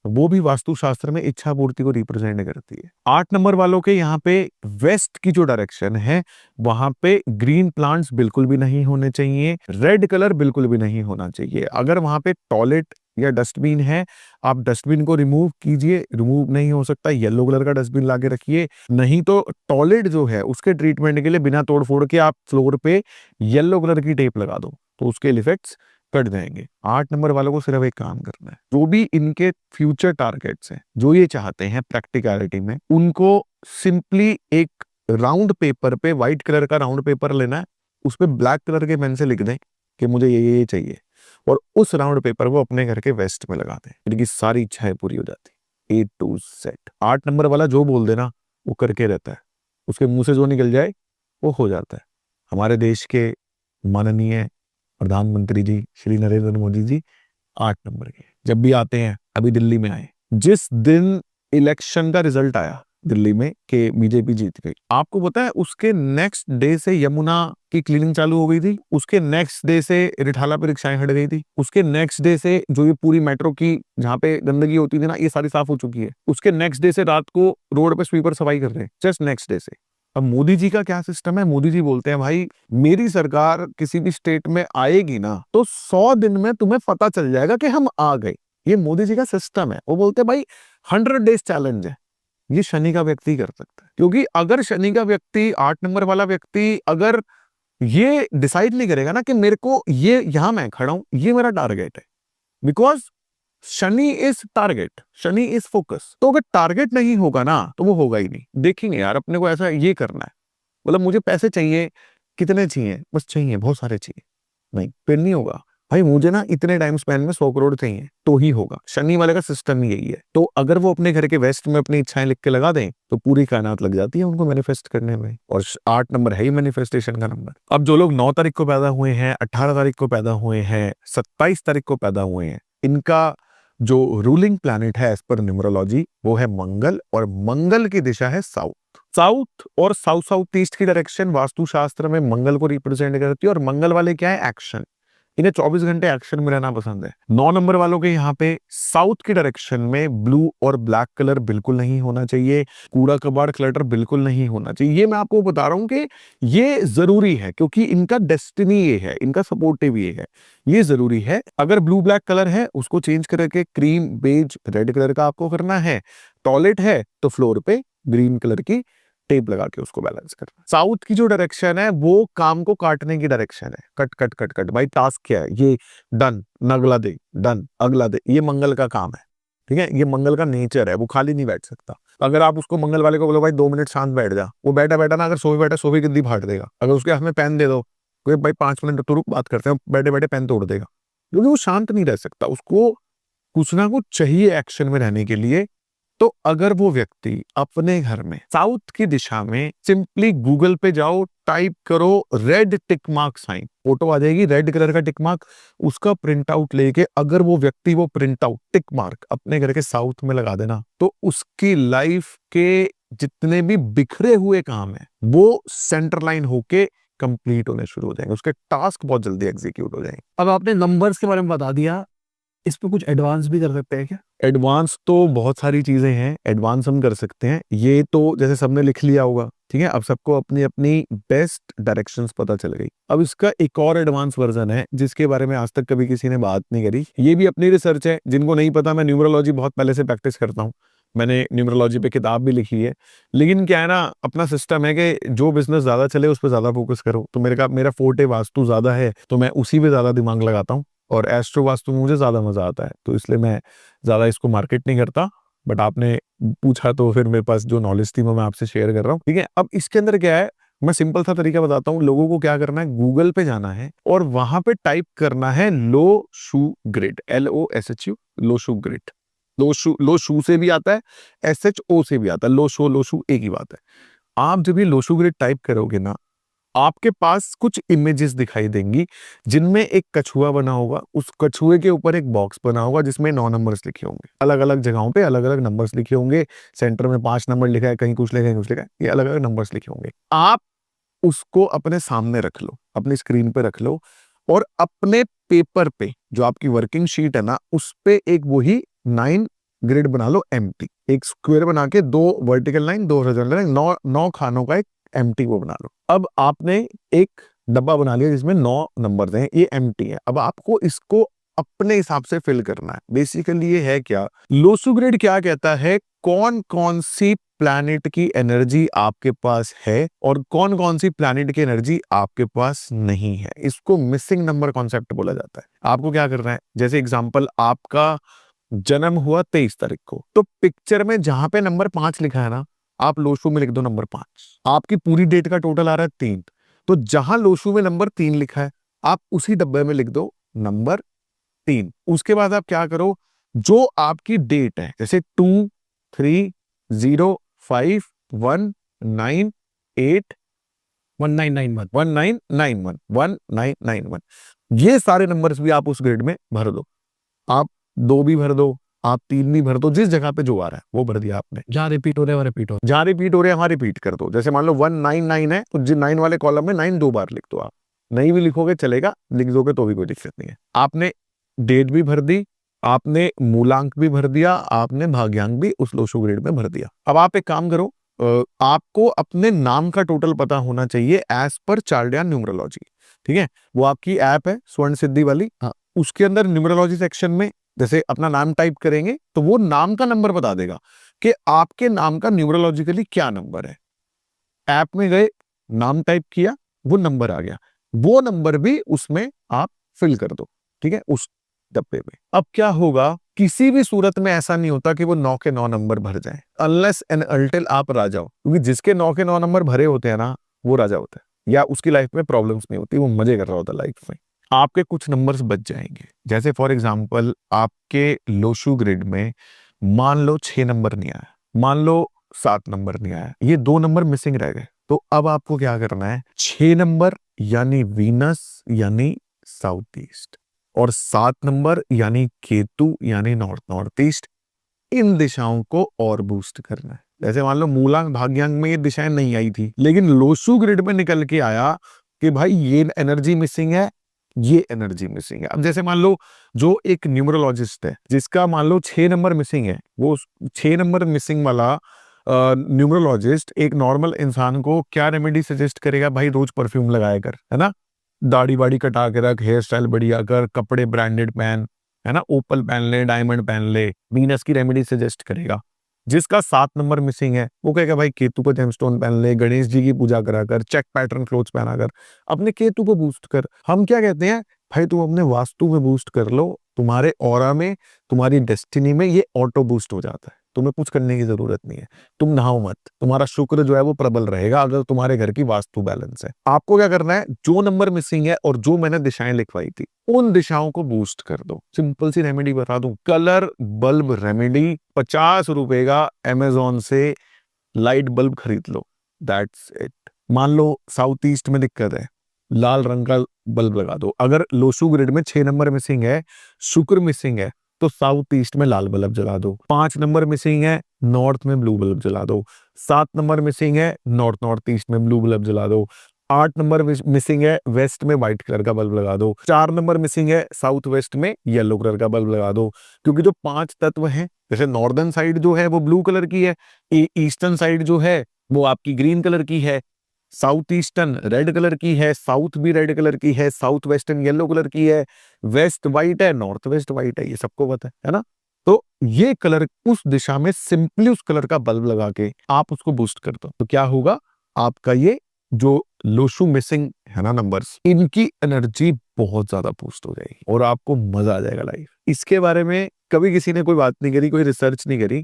वो भी वास्तुशास्त्र में इच्छा पूर्ति को रिप्रेजेंट करती है। 8 नंबर वालों के यहाँ पे वेस्ट की जो डायरेक्शन है, वहां पे ग्रीन प्लांट्स बिल्कुल भी नहीं होने चाहिए, रेड कलर बिल्कुल भी नहीं होना चाहिए। अगर वहां पे टॉयलेट या डस्टबिन है, आप डस्टबिन को रिमूव कीजिए। रिमूव नहीं हो सकता, येलो कलर का डस्टबिन लाके रखिए। नहीं तो टॉयलेट जो है उसके ट्रीटमेंट के लिए बिना तोड़ फोड़ के आप फ्लोर पे येलो कलर की टेप लगा दो, तो उसके इफेक्ट्स कट जाएंगे। 8 नंबर वालों को सिर्फ एक काम करना है, जो भी इनके फ्यूचर टारगेट्स हैं, जो ये चाहते हैं प्रैक्टिकलिटी में, उनको सिंपली एक राउंड पेपर पे, व्हाइट कलर का राउंड पेपर लेना है, उस पे ब्लैक कलर के पेन से लिख दें कि मुझे ये चाहिए, और उस राउंड पेपर को अपने घर के वेस्ट में लगा दें। इनकी सारी इच्छाएं पूरी हो जाती, A to Z। 8 नंबर वाला जो बोल देना वो करके रहता है, उसके मुंह से जो निकल जाए वो हो जाता है। हमारे देश के माननीय प्रधानमंत्री जी श्री नरेंद्र मोदी जी 8 नंबर के जब भी आते हैं, अभी दिल्ली में आए, जिस दिन इलेक्शन का रिजल्ट आया दिल्ली में कि बीजेपी जीत गई, आपको पता है उसके नेक्स्ट डे से यमुना की क्लीनिंग चालू हो गई थी। उसके नेक्स्ट डे से रिठाला पे रिक्शाएं हट गई थी। उसके नेक्स्ट डे से जो ये पूरी मेट्रो की जहां पे गंदगी होती थी ना, ये सारी साफ हो चुकी है। उसके नेक्स्ट डे से रात को रोड पे स्वीपर सफाई कर रहे हैं, जस्ट नेक्स्ट डे से। अब मोदी जी का क्या सिस्टम है, मोदी जी बोलते हैं भाई मेरी सरकार किसी भी स्टेट में आएगी ना, तो 100 दिन में तुम्हें पता चल जाएगा कि हम आ गए। ये मोदी जी का सिस्टम है। वो बोलते हैं भाई 100 डेज चैलेंज है। ये शनि का व्यक्ति कर सकता है, क्योंकि अगर शनि का व्यक्ति, 8 नंबर वाला व्यक्ति, अगर ये डिसाइड नहीं करेगा ना कि मेरे को ये यहां मैं खड़ा हूं, ये मेरा टारगेट है, because Shani is target, Shani is focus. तो अगर टारगेट नहीं होगा ना तो वो होगा ही नहीं। देखेंगे यार अपने को ऐसा ये करना है, मतलब मुझे पैसे चाहिए, कितने चाहिए, बस चाहिए, बहुत सारे चाहिए, नहीं फिर नहीं होगा भाई। मुझे ना इतने टाइम स्पैन में 100 करोड़ चाहिए तो ही होगा। शनि वाले का सिस्टम यही है। तो अगर वो अपने घर के वेस्ट में अपनी इच्छाएं लिख के लगा दें तो पूरी कायनात लग जाती है उनको मैनिफेस्ट करने में। और 8 नंबर है ही मैनिफेस्टेशन का नंबर। अब जो लोग 9 तारीख को पैदा हुए हैं, 18 तारीख को पैदा हुए हैं, 27 तारीख को पैदा हुए हैं, इनका जो रूलिंग प्लैनेट है एज पर न्यूमरोलॉजी वो है मंगल, और मंगल की दिशा है साउथ। साउथ और साउथ साउथ ईस्ट की डायरेक्शन वास्तुशास्त्र में मंगल को रिप्रेजेंट करती है। और मंगल वाले क्या है, एक्शन। इन्हें 24 घंटे एक्शन में रहना पसंद है। 9 नंबर वालों के यहाँ पे साउथ की डायरेक्शन में ब्लू और ब्लैक कलर बिल्कुल नहीं होना चाहिए। कूड़ा कबाड़ क्लटर बिल्कुल नहीं होना चाहिए। ये मैं आपको बता रहा हूं कि ये जरूरी है, क्योंकि इनका डेस्टिनी ये है, इनका सपोर्टिव ये है, ये जरूरी है। अगर ब्लू ब्लैक कलर है उसको चेंज करके क्रीम बेज रेड कलर का आपको करना है। टॉयलेट है तो फ्लोर पे ग्रीन कलर की टेप लगा के उसको बैलेंस करना। साउथ की जो डायरेक्शन है वो काम को काटने की डायरेक्शन है, कट कट कट कट। भाई टास्क क्या है, ये डन, अगला दे, डन, अगला दे, ये मंगल का काम है, ठीक है, ये मंगल का नेचर है, वो खाली नहीं बैठ सकता। अगर आप उसको मंगल वाले को बोलो भाई 2 मिनट शांत बैठ जा, वो बैठा बैठा ना, अगर सोए बैठा सोफे की गद्दी फाड़ देगा। अगर उसके हाथ में पेन दे दो, कोई भाई 5 मिनट तो रुक, बात करते हैं, बैठे बैठे पेन तोड़ देगा, क्योंकि वो शांत नहीं रह सकता, उसको कुछ ना कुछ चाहिए एक्शन में रहने के लिए। तो अगर वो व्यक्ति अपने घर में साउथ की दिशा में सिंपली गूगल पे जाओ, टाइप करो red tick mark sign, photo आ जाएगी रेड कलर का टिक मार्क, उसका प्रिंट आउट लेके अगर वो व्यक्ति वो प्रिंट आउट टिक मार्क अपने घर के साउथ में लगा देना, तो उसकी लाइफ के जितने भी बिखरे हुए काम है वो सेंटर लाइन होके कंप्लीट होने शुरू हो जाएंगे, उसके टास्क बहुत जल्दी एग्जीक्यूट हो जाएंगे। अब आपने नंबर्स के बारे में बता दिया, इस पे कुछ एडवांस भी कर सकते हैं क्या? एडवांस तो बहुत सारी चीजें हैं, एडवांस हम कर सकते हैं, ये तो जैसे सबने लिख लिया होगा, ठीक है, अब सबको अपनी अपनी बेस्ट डायरेक्शंस पता चल गई। अब इसका एक और एडवांस वर्जन है जिसके बारे में आज तक कभी किसी ने बात नहीं करी, ये भी अपनी रिसर्च है, जिनको नहीं पता, मैं न्यूमरोलॉजी बहुत पहले से प्रैक्टिस करता हूँ, मैंने न्यूमरोलॉजी पे किताब भी लिखी है, लेकिन क्या है ना, अपना सिस्टम है कि जो बिजनेस ज्यादा चले उस पर ज्यादा फोकस करो। तो मेरा फोर्टे वास्तु ज्यादा है, तो मैं उसी पे ज्यादा दिमाग लगाता हूँ, और एस्ट्रो वास्तु में मुझे ज्यादा मजा आता है, तो इसलिए मैं ज्यादा इसको मार्केट नहीं करता। बट आपने पूछा तो फिर मेरे पास जो नॉलेज थी वो मैं आपसे शेयर कर रहा हूँ, ठीक है। अब इसके अंदर क्या है, मैं सिंपल सा तरीका बताता हूँ, लोगों को क्या करना है, गूगल पे जाना है और वहां पे टाइप करना है लो शू ग्रिड, LOSHU, लो शू ग्रिड। लो शू से भी आता है, SHO से भी आता है, लो शू एक ही बात है। आप जब ये लो शू ग्रिड टाइप करोगे ना, आपके पास कुछ इमेजेस दिखाई देंगी जिनमें एक कछुआ बना होगा, उस कछुए के ऊपर एक बॉक्स बना होगा जिसमें 9 नंबर्स लिखे होंगे, अलग अलग जगहों पे अलग अलग नंबर्स लिखे होंगे, सेंटर में 5 नंबर लिखा है, कहीं कुछ लिखा है, कहीं कुछ लिखा है, ये अलग अलग नंबर्स लिखे होंगे। आप उसको अपने सामने रख लो, अपनी स्क्रीन पे रख लो, और अपने पेपर पे जो आपकी वर्किंग शीट है ना, उस पे एक वही 9 ग्रिड बना लो, एम्प्टी, एक स्क्वायर बना के 2 वर्टिकल लाइन 2 हॉरिजॉन्टल लाइन, 9 खानों का एक एम्प्टी वो बना लो। अब आपने एक डब्बा बना लिया जिसमें 9 नंबर हैं, ये एम्प्टी है। अब आपको इसको अपने हिसाब से फिल करना है। बेसिकली ये है क्या, लोसू ग्रिड क्या कहता है, कौन कौन सी प्लैनेट की एनर्जी आपके पास है और कौन कौन सी प्लैनेट की एनर्जी आपके पास नहीं है, इसको मिसिंग नंबर कॉन्सेप्ट बोला जाता है। आपको क्या करना है, जैसे एग्जांपल आपका जन्म हुआ 23 तारीख को, तो पिक्चर में जहां पे नंबर 5 लिखा है ना, आप लोशू में लिख दो नंबर 5। आपकी पूरी डेट का टोटल आ रहा है 3, तो जहां लोशू में नंबर 3 लिखा है आप उसी डब्बे में लिख दो नंबर 3। उसके बाद आप क्या करो, जो आपकी डेट है, जैसे 2 3 0 5 1 9 8 1991 1991 1991, ये सारे नंबर्स भी आप उस ग्रिड में भर दो। आप 2 भी भर दो, आप 3 भी भर दो, जिस जगह पे जो आ रहा है वो भर दिया आपने। जहाँ रिपीट हो रहे हैं वहाँ रिपीट हो, जहां रिपीट हो रहे हैं वहां रिपीट कर दो। जैसे मान लो 199 है, तो 9 वाले कॉलम में 9 2 बार लिख दो। आप नहीं भी लिखोगे चलेगा, लिख दोगे तो भी कोई दिक्कत नहीं है। आपने डेट भी भर दी, आपने मूलांक भी भर दिया, आपने भाग्यांक भी उस लोशो ग्रेड में भर दिया। अब आप एक काम करो, आपको अपने नाम का टोटल पता होना चाहिए एज पर चार्डियन न्यूमरोलॉजी, ठीक है। वो आपकी ऐप है स्वर्ण सिद्धि वाली, हाँ। उसके अंदर न्यूमरोलॉजी सेक्शन में जैसे अपना नाम टाइप करेंगे तो वो नाम का नंबर बता देगा कि आपके नाम का न्यूमरोलॉजिकली क्या नंबर है। ऐप में गए, नाम टाइप किया, वो नंबर आ गया, वो नंबर भी उसमें आप फिल कर दो, ठीक है, उस डब्बे में। अब क्या होगा, किसी भी सूरत में ऐसा नहीं होता कि वो 9 के 9 नंबर भर जाए, अनलेस एंड अनटिल आप राजा हो, क्योंकि जिसके 9 के 9 नंबर भरे होते हैं ना, वो राजा होता है, या उसकी लाइफ में प्रॉब्लम्स नहीं होती, वो मजे कर रहा होता लाइफ में। आपके कुछ नंबर्स बच जाएंगे, जैसे फॉर एग्जाम्पल आपके लोशू ग्रिड में मान लो 6 नंबर नहीं आया, मान लो 7 नंबर नहीं आया, ये 2 नंबर मिसिंग रह गए। तो अब आपको क्या करना है, 6 नंबर यानी वीनस यानी साउथ ईस्ट, और 7 नंबर यानी केतु यानी नॉर्थ ईस्ट, इन दिशाओं को और बूस्ट करना है। जैसे मान लो मूलांक भाग्यांक में ये दिशाएं नहीं आई थी, लेकिन लोशू ग्रिड में निकल के आया कि भाई ये एनर्जी मिसिंग है, ये एनर्जी मिसिंग है। अब जैसे मान लो जो एक न्यूमरोलॉजिस्ट है जिसका मान लो 6 नंबर मिसिंग है, वो 6 नंबर मिसिंग वाला न्यूमरोलॉजिस्ट एक नॉर्मल इंसान को क्या रेमेडी सजेस्ट करेगा, भाई रोज परफ्यूम लगाया कर, है ना, दाढ़ी वाड़ी कटा के रख, हेयर स्टाइल बढ़िया कर, कपड़े ब्रांडेड पहन, है ना, ओपल पहन ले, डायमंड पहन ले, वीनस की रेमेडी सजेस्ट करेगा। जिसका 7 नंबर मिसिंग है वो कहेगा भाई केतु को जेमस्टोन पहन ले, गणेश जी की पूजा करा कर, चेक पैटर्न क्लोथ्स पहना कर, अपने केतु को बूस्ट कर। हम क्या कहते हैं, भाई तुम अपने वास्तु में बूस्ट कर लो, तुम्हारे ऑरा में, तुम्हारी डेस्टिनी में ये ऑटो बूस्ट हो जाता है, तुम्हें कुछ करने की जरूरत नहीं है। तुम नहाओ मत, तुम्हारा शुक्र जो है वो प्रबल रहेगा अगर तुम्हारे घर की वास्तु बैलेंस है। आपको क्या करना है, जो नंबर मिसिंग है और जो मैंने दिशाएं लिखवाई थी उन दिशाओं को बूस्ट कर दो। सिंपल सी रेमेडी बता दूं, कलर बल्ब रेमेडी, 50 रुपए का अमेजोन से लाइट बल्ब खरीद लो, दैट्स इट। मान लो साउथ ईस्ट में दिक्कत है, लाल रंग का बल्ब लगा दो। अगर लोशु ग्रिड में 6 नंबर मिसिंग है, शुक्र मिसिंग है, तो साउथ ईस्ट में लाल बल्ब जला दो। 5 नंबर मिसिंग है, नॉर्थ में ब्लू बल्ब जला दो। 7 नंबर मिसिंग है, नॉर्थ ईस्ट में ब्लू बल्ब जला दो। 8 नंबर मिसिंग है, वेस्ट में व्हाइट कलर का बल्ब लगा दो। 4 नंबर मिसिंग है, साउथ वेस्ट में येलो कलर का बल्ब लगा दो। क्योंकि जो 5 तत्व हैं, जैसे नॉर्दर्न साइड जो है वो ब्लू कलर की है, ईस्टर्न साइड जो है वो आपकी ग्रीन कलर की है, साउथ ईस्टर्न रेड कलर की है, साउथ भी रेड कलर की है, साउथ वेस्टर्न येलो कलर की है, वेस्ट व्हाइट है, नॉर्थ वेस्ट व्हाइट है, ये सबको पता है ना। तो ये कलर उस दिशा में सिंपली उस कलर का बल्ब लगा के आप उसको बूस्ट कर दो, तो क्या होगा, आपका ये जो लोशु मिसिंग है ना नंबर्स, इनकी एनर्जी बहुत ज्यादा बूस्ट हो जाएगी और आपको मजा आ जाएगा लाइफ। इसके बारे में कभी किसी ने कोई बात नहीं करी, कोई रिसर्च नहीं करी।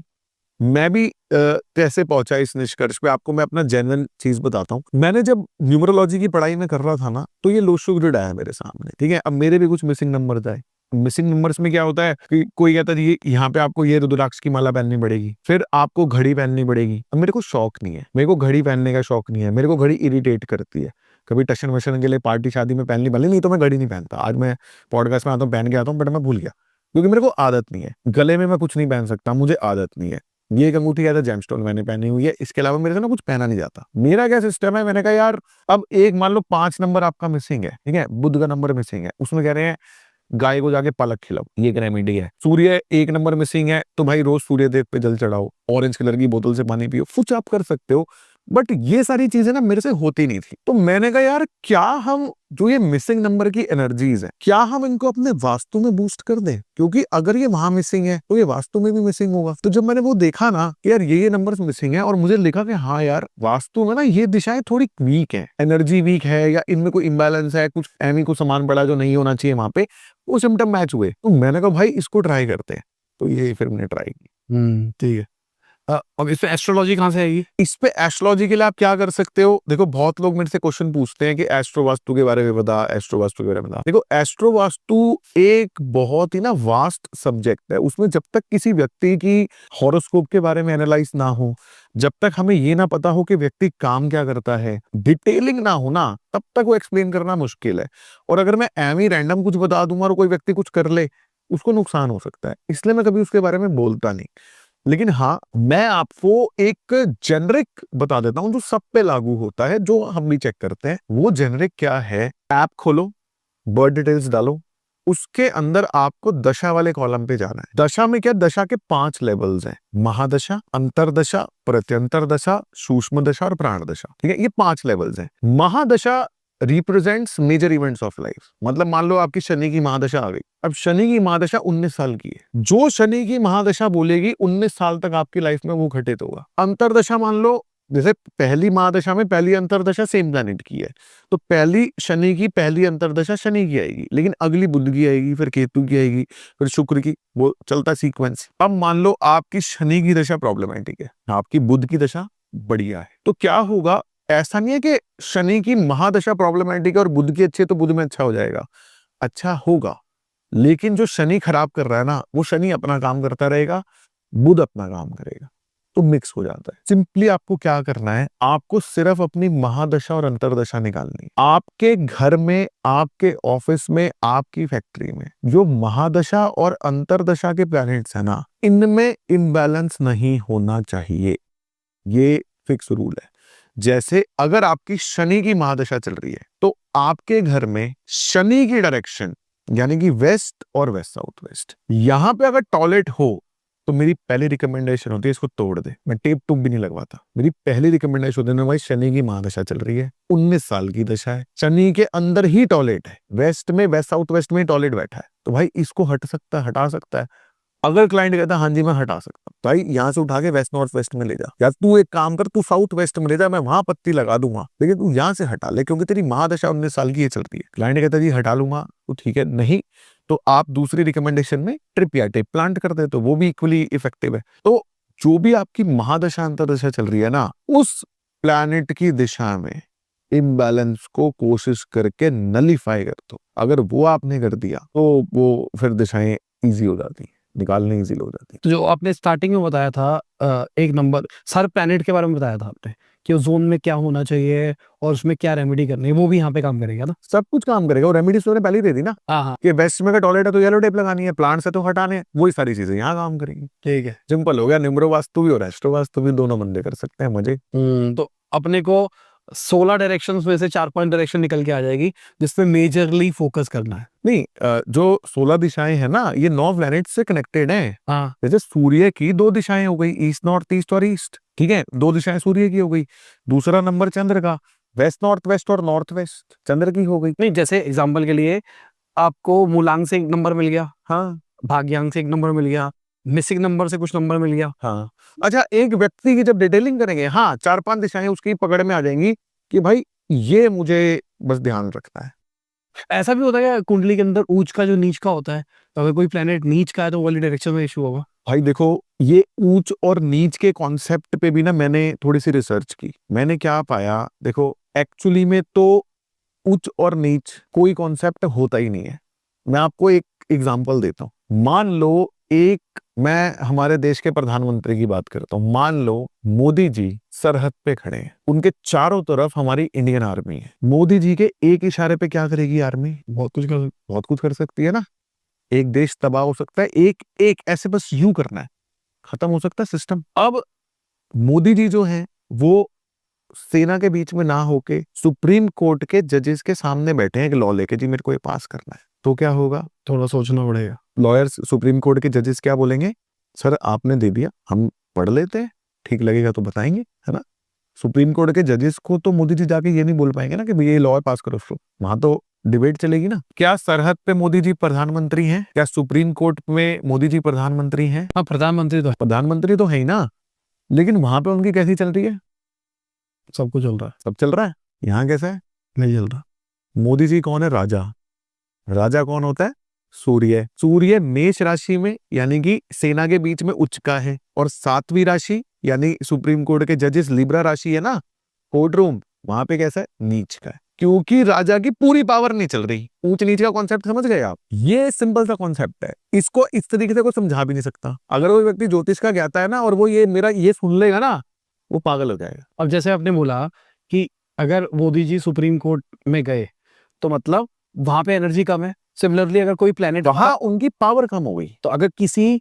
मैं भी कैसे पहुंचा इस निष्कर्ष पे, आपको मैं अपना जेन्युइन चीज बताता हूँ। मैंने जब न्यूमरोलॉजी की पढ़ाई में कर रहा था ना, तो ये लोशु ग्रिड आया मेरे सामने, ठीक है। अब मेरे भी कुछ मिसिंग नंबर्स आए। मिसिंग नंबर्स में क्या होता है कि कोई कहता है ये यहाँ पे आपको ये रुद्राक्ष की माला पहननी पड़ेगी, फिर आपको घड़ी पहननी पड़ेगी। अब मेरे को शौक नहीं है, मेरे को घड़ी पहनने का शौक नहीं है, मेरे को घड़ी इरिटेट करती है। कभी टशन वशन के लिए पार्टी शादी में पहननी भले, नहीं तो मैं घड़ी नहीं पहनता। आज मैं पॉडकास्ट में आता हूँ पहन के आता हूँ, बट मैं भूल गया क्योंकि मेरे को आदत नहीं है। गले में मैं कुछ नहीं पहन सकता, मुझे आदत नहीं है। ये एक अंगूठी है जेमस्टोन मैंने पहनी हुई है, इसके अलावा मेरे से ना कुछ पहना नहीं जाता। मेरा क्या सिस्टम है, मैंने कहा यार अब एक मान लो 5 नंबर आपका मिसिंग है, ठीक है, बुध का नंबर मिसिंग है, उसमें कह रहे हैं गाय को जाके पालक खिलाओ, ये एक रेमेडी है। सूर्य 1 नंबर मिसिंग है, तो भाई रोज सूर्य देव पे जल चढ़ाओ, ऑरेंज कलर की बोतल से पानी पियो, कुछ आप कर सकते हो। बट ये सारी चीजें ना मेरे से होती नहीं थी, तो मैंने कहा यार क्या हम जो ये मिसिंग नंबर की एनर्जीज है, क्या हम इनको अपने वास्तु में बूस्ट कर दें, क्योंकि अगर ये वहां मिसिंग है तो ये वास्तु में भी मिसिंग होगा। तो जब मैंने वो देखा ना कि यार ये नंबर्स मिसिंग है, और मुझे लिखा कि हाँ यार वास्तु में ना ये दिशाएं थोड़ी वीक है, एनर्जी वीक है, या इनमें कोई इम्बैलेंस है, कुछ एमी को सामान पड़ा जो नहीं होना चाहिए वहां पे, वो सिम्टम मैच हुए। तो मैंने कहा भाई इसको ट्राई करते हैं, तो ये फिर मैंने ट्राई की। ठीक है। अब इसमें एस्ट्रोलॉजी कहाँ से आएगी? इस पे एस्ट्रोलॉजी के लिए आप क्या कर सकते हो, देखो बहुत लोग मेरे से क्वेश्चन पूछते हैं कि एस्ट्रो वास्तु के बारे में बता, एस्ट्रो वास्तु के बारे में बता। देखो एस्ट्रो वास्तु एक बहुत ही ना वास्ट सब्जेक्ट है, उसमें जब तक किसी व्यक्ति की हॉरोस्कोप के बारे में एनालाइज ना हो, जब तक हमें ये ना पता हो कि व्यक्ति काम क्या करता है, डिटेलिंग ना हो ना, तब तक वो एक्सप्लेन करना मुश्किल है। और अगर मैं एम ही रैंडम कुछ बता दूंगा और कोई व्यक्ति कुछ कर ले, उसको नुकसान हो सकता है, इसलिए मैं कभी उसके बारे में बोलता नहीं। लेकिन हाँ, मैं आपको एक जेनरिक बता देता हूं जो सब पे लागू होता है, जो हम भी चेक करते हैं। वो जेनरिक क्या है, ऐप खोलो, बर्थ डिटेल्स डालो, उसके अंदर आपको दशा वाले कॉलम पे जाना है। दशा में क्या, दशा के 5 लेवल्स हैं, महादशा, अंतरदशा, प्रत्यंतर दशा, सूक्ष्म दशा और प्राण दशा, ठीक है, ये 5 लेवल्स हैं। Mahadasha represents major events of life. मतलब मान लो आपकी शनि की महादशा आ गई, अब शनि की महादशा 19 साल की है, जो शनि की महादशा बोलेगी 19 साल तक आपकी लाइफ में वो घटित होगा। अंतरदशा मान लो, जैसे पहली महादशा में पहली अंतरदशा सेम प्लैनेट की है, तो पहली शनि की पहली अंतरदशा शनि की आएगी, लेकिन अगली बुध की आएगी, फिर केतु की आएगी, फिर शुक्र की, वो चलता सीक्वेंस। अब मान लो आपकी शनि की दशा प्रॉब्लमेटिक है, आपकी बुध की दशा बढ़िया है, तो क्या होगा, ऐसा नहीं है कि शनि की महादशा प्रॉब्लमेटिक है और बुध की अच्छी है तो बुध में अच्छा हो जाएगा, अच्छा होगा, लेकिन जो शनि खराब कर रहा है ना, वो शनि अपना काम करता रहेगा, बुध अपना काम करेगा, तो मिक्स हो जाता है। सिंपली आपको क्या करना है, आपको सिर्फ अपनी महादशा और अंतरदशा निकालनी है। आपके घर में, आपके ऑफिस में, आपकी फैक्ट्री में जो महादशा और अंतरदशा के प्लैनेट्स है ना, इनमें इम्बैलेंस नहीं होना चाहिए, ये फिक्स रूल है। जैसे अगर आपकी शनि की महादशा चल रही है, तो आपके घर में शनि की डायरेक्शन यानी कि वेस्ट और वेस्ट साउथ वेस्ट, यहां पे अगर टॉयलेट हो तो मेरी पहली रिकमेंडेशन होती है इसको तोड़ दे। मैं टेप टूप भी नहीं लगवाता, मेरी पहली रिकमेंडेशन होती है भाई शनि की महादशा चल रही है, 19 साल की दशा है, शनि के अंदर ही टॉयलेट है, वेस्ट में, वेस्ट साउथ वेस्ट में टॉयलेट बैठा है, तो भाई इसको हटा सकता है, अगर क्लाइंट कहता है हाँ जी मैं हटा सकता हूँ, भाई यहाँ से उठा के वेस्ट नॉर्थ वेस्ट में ले जा, या तू एक काम कर, तू साउथ वेस्ट में ले जा, मैं वहां पत्ती लगा दूंगा, लेकिन तू यहाँ से हटा ले क्योंकि तेरी महादशा 19 साल की ये चल रही है। क्लाइंट कहता है जी हटा लूंगा, तो ठीक है, नहीं तो आप दूसरी रिकमेंडेशन में ट्रिप या टेप प्लांट कर दे, तो वो भी इक्वली इफेक्टिव है। तो जो भी आपकी महादशा अंतरदशा चल रही है ना, उस प्लैनेट की दिशा में इम्बैलेंस को कोशिश करके नलीफाई कर दो। अगर वो आपने कर दिया तो वो फिर दिशाएं इजी हो जाती हैं, निकालने इजी हो जाती है। तो जो आपने स्टार्टिंग में बताया था, एक नंबर सारे प्लैनेट के बारे में बताया था आपने कि उस जोन में क्या होना चाहिए और उसमें क्या रेमेडी करनी है, वो भी यहाँ पे काम करेगा ना? सब कुछ काम करेगा। और रेमेडीज तो पहले ही दे दी ना, हाँ, कि वेस्ट में का टॉयलेट है तो येलो टेप लगानी है, प्लांट से तो हटाने हैं, वही सारी चीजें यहाँ काम करेंगी। ठीक है। सिंपल हो गया। न्यूमरो वास्तु भी और एस्ट्रो वास्तु भी दोनों बंदे कर सकते हैं, मजे। तो अपने को 16 डायरेक्शंस में से 4-5 डायरेक्शन निकल के आ जाएगी जिसमें मेजरली फोकस करना है। नहीं, जो 16 दिशाएं हैं ना, ये 9 प्लैनेट से कनेक्टेड हैं। हाँ, जैसे सूर्य की 2 दिशाएं हो गई, ईस्ट नॉर्थ ईस्ट और ईस्ट, ठीक है, 2 दिशाएं सूर्य की हो गई। दूसरा नंबर चंद्र का, वेस्ट नॉर्थ वेस्ट और नॉर्थ वेस्ट चंद्र की हो गई। नहीं जैसे एग्जांपल के लिए आपको मूलांक से 1 नंबर मिल गया, हाँ भाग्यांक से 1 नंबर मिल गया, मिसिंग नंबर से कुछ नंबर मिल गया। हाँ। अच्छा, एक व्यक्ति की जब डिटेलिंग करेंगे, हाँ 4-5 दिशाएं उसकी पकड़ में आ जाएंगी कि भाई ये मुझे बस ध्यान रखना है। ऐसा भी होता है कि कुंडली के अंदर ऊंच का जो नीच का होता है, तो अगर कोई प्लेनेट नीच का है तो वो वाली डायरेक्शन में इशू होगा। भाई देखो, ये ऊंच और नीच के कॉन्सेप्ट पे भी ना मैंने थोड़ी सी रिसर्च की। मैंने क्या पाया, देखो एक्चुअली में तो उच्च और नीच कोई कॉन्सेप्ट होता ही नहीं है। मैं आपको एक एग्जांपल देता हूं। मान लो मैं हमारे देश के प्रधानमंत्री की बात करता हूं। मान लो मोदी जी सरहद पे खड़े हैं, उनके चारों तरफ हमारी इंडियन आर्मी है। मोदी जी के एक इशारे पे क्या करेगी आर्मी? बहुत कुछ कर सकती है ना। एक देश तबाह हो सकता है, एक एक ऐसे बस यूं करना है, खत्म हो सकता है सिस्टम। अब मोदी जी जो हैं वो सेना के बीच में ना होके सुप्रीम कोर्ट के जजेस के सामने बैठे हैं, एक लॉ लेके, जी मेरे को ये पास करना है, तो क्या होगा? थोड़ा सोचना पड़ेगा। लॉयर्स, सुप्रीम कोर्ट के जजेस क्या बोलेंगे? सर आपने दे दिया, हम पढ़ लेते हैं, ठीक लगेगा तो बताएंगे, है ना। सुप्रीम कोर्ट के जजेस को तो मोदी जी जाके ये नहीं बोल पाएंगे ना कि भैया ये लॉ पास करो उसको, वहां तो डिबेट चलेगी ना। क्या सरहद पे मोदी जी प्रधानमंत्री हैं? क्या सुप्रीम कोर्ट में मोदी जी प्रधानमंत्री हैं? हाँ, प्रधानमंत्री तो है ही ना, लेकिन वहां पे उनकी कैसी चल रही है? सब कुछ चल रहा है। सब चल रहा है। यहाँ कैसा है? नहीं चल रहा। मोदी जी कौन है? राजा। राजा कौन होता है? सूर्य। सूर्य मेष राशि में यानी कि सेना के बीच में उच्च का है, और 7वीं राशि यानी सुप्रीम कोर्ट के जजेस लिब्रा राशि है ना, कोर्ट रूम, वहां पे कैसा है? नीच का है। क्योंकि राजा की पूरी पावर नहीं चल रही। ऊंच नीच का कॉन्सेप्ट समझ गए आप? ये सिंपल सा कॉन्सेप्ट है, इसको इस तरीके से कोई समझा भी नहीं सकता। अगर वो व्यक्ति ज्योतिष का ज्ञाता है ना और वो ये मेरा ये सुन लेगा ना, वो पागल हो जाएगा। अब जैसे आपने बोला कि अगर मोदी जी सुप्रीम कोर्ट में गए तो मतलब वहां पे एनर्जी कम है। सिमिलरली अगर कोई प्लेनेट वहां उनकी पावर कम हो गई, तो अगर किसी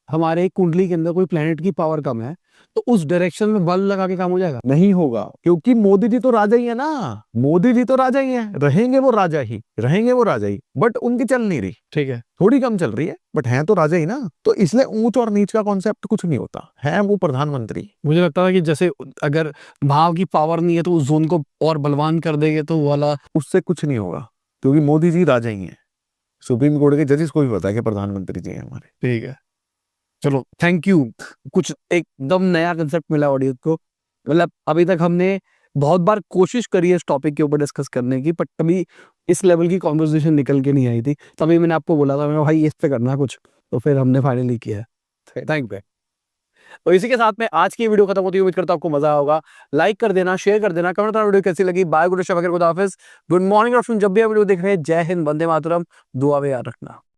हमारे कुंडली के अंदर कोई प्लेनेट की पावर कम है तो उस डायरेक्शन में बल लगा के काम हो जाएगा? नहीं होगा, क्योंकि मोदी जी तो राजा ही है ना। मोदी जी तो राजा ही है, रहेंगे वो राजा ही, रहेंगे वो राजा ही, बट उनकी चल नहीं रही, ठीक है, थोड़ी कम चल रही है, बट हैं तो राजा ही ना। तो इसलिए ऊंच और नीच का कॉन्सेप्ट कुछ नहीं होता है, वो प्रधानमंत्री। मुझे लगता था कि जैसे अगर भाव की पावर नहीं है तो उस जोन को और बलवान कर देंगे तो वो वाला। उससे कुछ नहीं होगा, क्योंकि मोदी जी राजा ही है। सुप्रीम कोर्ट के जजेस को भी पता है कि प्रधानमंत्री जी हैं हमारे। ठीक है, चलो थैंक यू। कुछ एकदम नया कंसेप्ट मिला ऑडियंस को। मतलब अभी तक हमने बहुत बार कोशिश करी है इस टॉपिक के ऊपर डिस्कस करने की, बट कभी इस लेवल की कॉन्वर्सेशन निकल के नहीं आई थी। तभी मैंने आपको बोला था, मैं भाई इस पे करना कुछ, तो फिर हमने फाइनली किया है। Thank you. तो इसी के साथ में आज की वीडियो खत्म होती है। उम्मीद करता हूं आपको मजा आया होगा। लाइक कर देना, शेयर कर देना, कमेंट करना वीडियो कैसी लगी। बाय, गुड हाफिज, गुड मॉर्निंग, जब भी आप वीडियो देख रहे हैं। जय हिंद, वंदे मातरम, दुआ में याद रखना।